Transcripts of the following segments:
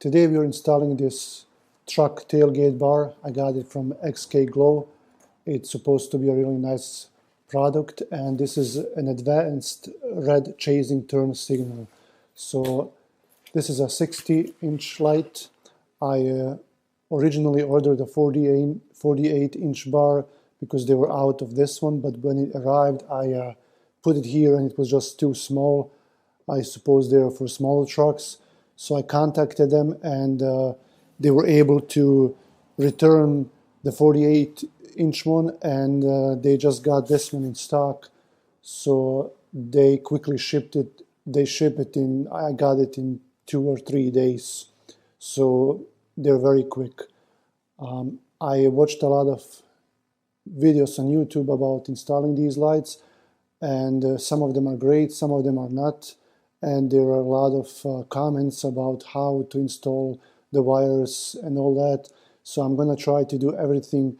Today we are installing this truck tailgate bar. I got it from XKGlow. It's supposed to be a really nice product, and this is an advanced red chasing turn signal. So this is a 60-inch light. I originally ordered a 48-inch bar because they were out of this one, but when it arrived I put it here and it was just too small. I suppose they're for smaller trucks. So I contacted them, and they were able to return the 48-inch one, and they just got this one in stock. So they quickly shipped it. They ship it in, I got it in 2 or 3 days. So they're very quick. I watched a lot of videos on YouTube about installing these lights, and some of them are great, some of them are not. And there are a lot of comments about how to install the wires and all that. So I'm going to try to do everything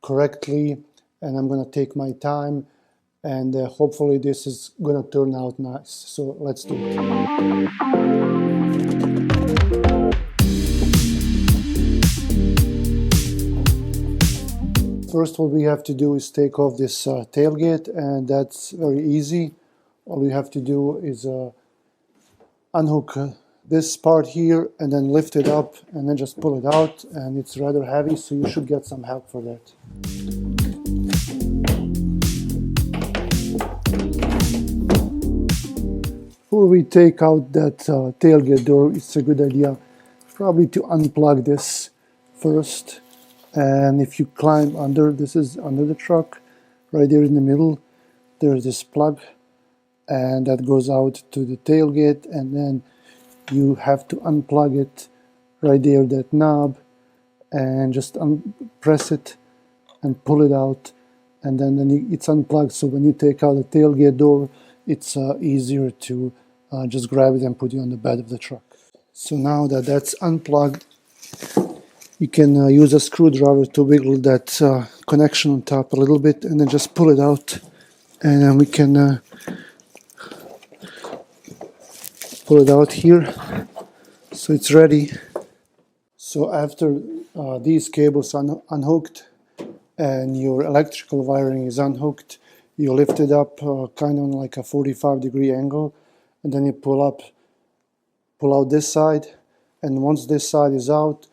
correctly, and I'm going to take my time, and hopefully this is going to turn out nice. So let's do it. First, what we have to do is take off this tailgate, and that's very easy. All you have to do is unhook this part here and then lift it up and then just pull it out, and it's rather heavy, so you should get some help for that. Before we take out that tailgate door, it's a good idea probably to unplug this first. And if you climb under, this is under the truck, right there in the middle, there's this plug, and that goes out to the tailgate, and then you have to unplug it right there, that knob, and just press it and pull it out, and then it's unplugged. So when you take out the tailgate door, it's easier to just grab it and put it on the bed of the truck. So now that that's unplugged, you can use a screwdriver to wiggle that connection on top a little bit, and then just pull it out, and then we can pull it out here, so it's ready. So after these cables are unhooked and your electrical wiring is unhooked, you lift it up kind of on like a 45-degree angle, and then you pull out this side, and once this side is out,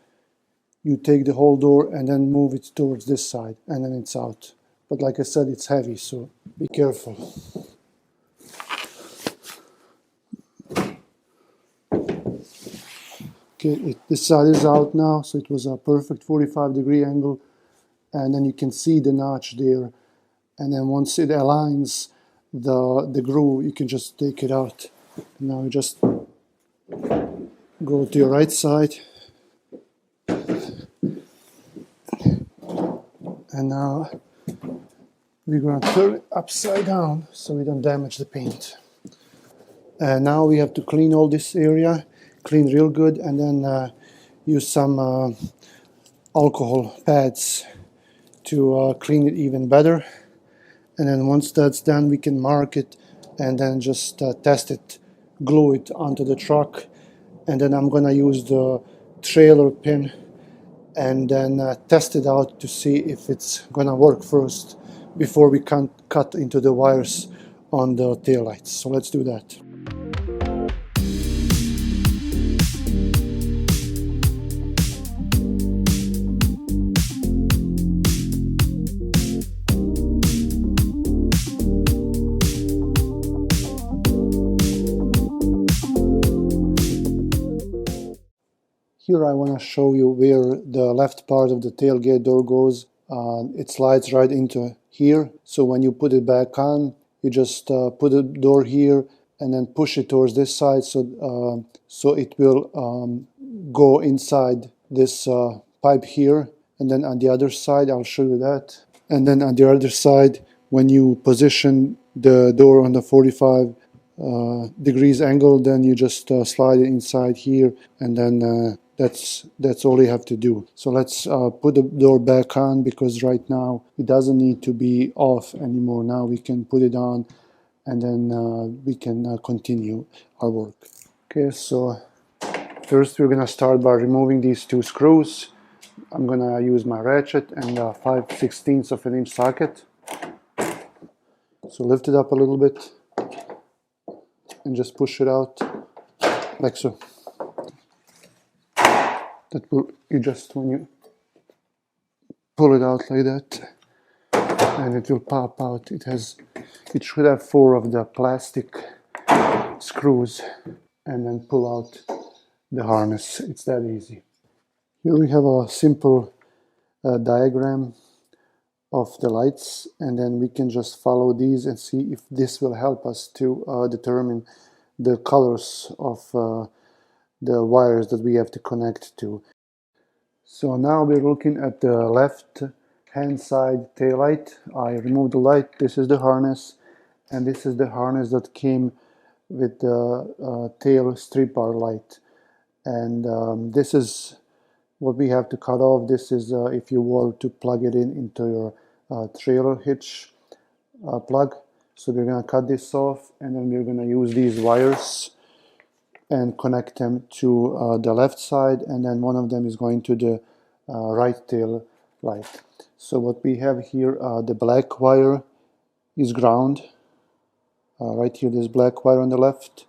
you take the whole door and then move it towards this side, and then it's out. But like I said, it's heavy, so be careful. Okay, this side is out now, so it was a perfect 45-degree angle, and then you can see the notch there, and then once it aligns the groove, you can just take it out. Now you just go to your right side, and now we're going to turn it upside down so we don't damage the paint. And now we have to clean all this area, clean real good, and then use some alcohol pads to clean it even better. And then once that's done, we can mark it and then just test it, glue it onto the truck. And then I'm going to use the trailer pin and then test it out to see if it's going to work first before we can cut into the wires on the taillights. So let's do that. Here I want to show you where the left part of the tailgate door goes. It slides right into here. So when you put it back on, you just put the door here and then push it towards this side, so it will go inside this pipe here. And then on the other side, I'll show you that. And then on the other side, when you position the door on the 45 degrees angle, then you just slide it inside here, and then that's all you have to do. So let's put the door back on, because right now it doesn't need to be off anymore. Now we can put it on, and then we can continue our work. Okay, so First, we're gonna start by removing these two screws. I'm gonna use my ratchet and a 5/16 of an inch socket. So lift it up a little bit and just push it out like so. That will, you just, when you pull it out like that, and it will pop out. It should have 4 of the plastic screws, and then pull out the harness. It's that easy. Here we have a simple diagram of the lights, and then we can just follow these and see if this will help us to determine the colors of the wires that we have to connect to. So now we're looking at the left hand side tail light. I removed the light. This is the harness, and this is the harness that came with the tail strip bar light. And this is what we have to cut off. This is if you were to plug it into your trailer hitch plug. So we're going to cut this off, and then we're going to use these wires and connect them to the left side, and then one of them is going to the right tail light. So what we have here, the black wire is ground. Right here, this black wire on the left,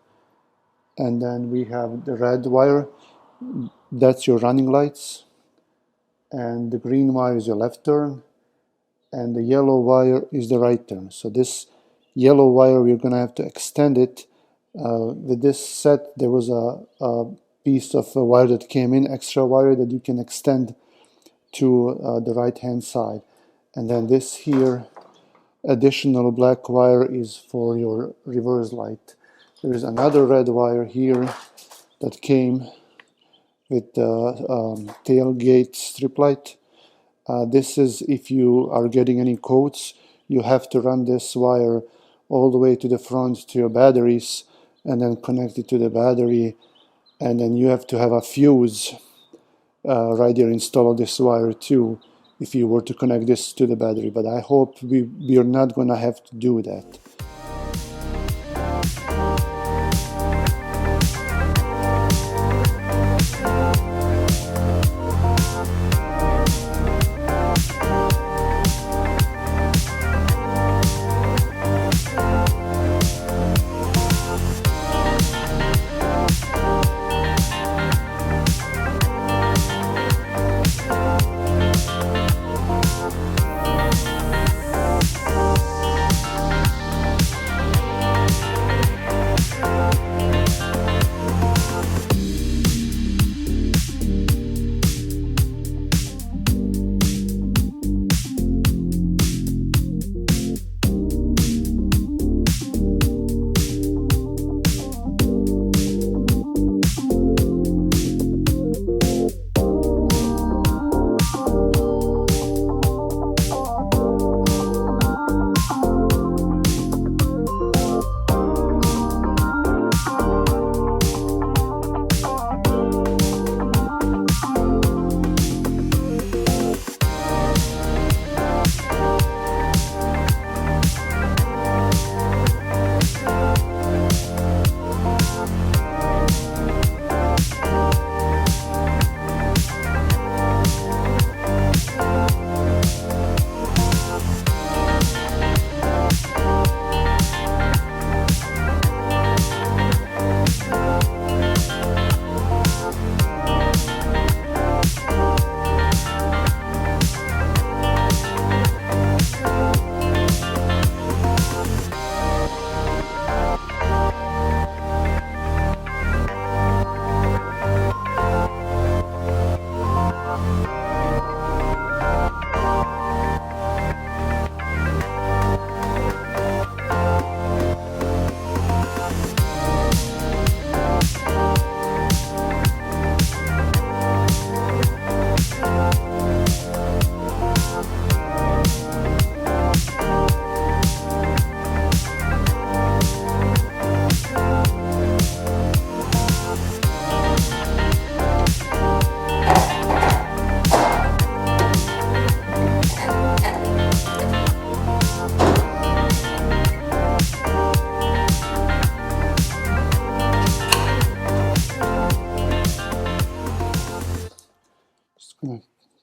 and then we have the red wire. That's your running lights, and the green wire is your left turn, and the yellow wire is the right turn. So this yellow wire, we're going to have to extend it. With this set, there was a piece of wire that came in, extra wire that you can extend to the right hand side. And then this here, additional black wire, is for your reverse light. There is another red wire here that came with the tailgate strip light. This is if you are getting any codes, you have to run this wire all the way to the front to your batteries, and then connect it to the battery, and then you have to have a fuse right there installed this wire too if you were to connect this to the battery, but I hope we are not going to have to do that.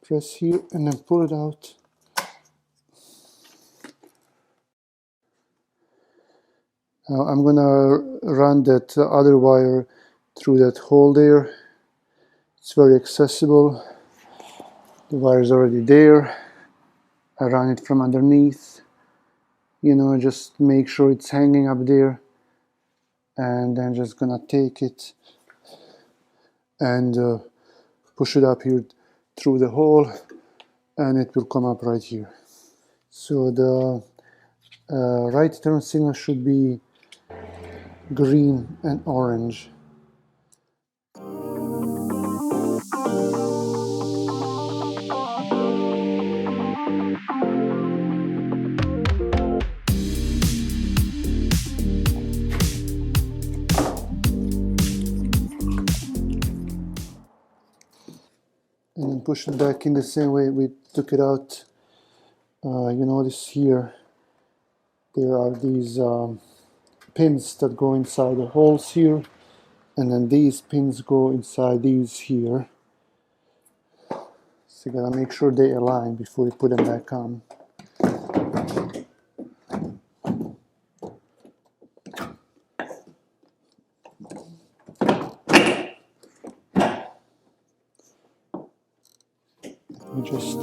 Press here and then pull it out. Now I'm gonna run that other wire through that hole there. It's very accessible. The wire is already there. I run it from underneath. You know, just make sure it's hanging up there. And then just gonna take it and push it up here through the hole, and it will come up right here. So the right turn signal should be green and orange. And then push it back in the same way we took it out. You notice here there are these pins that go inside the holes here, and then these pins go inside these here. So you gotta make sure they align before you put them back on. We just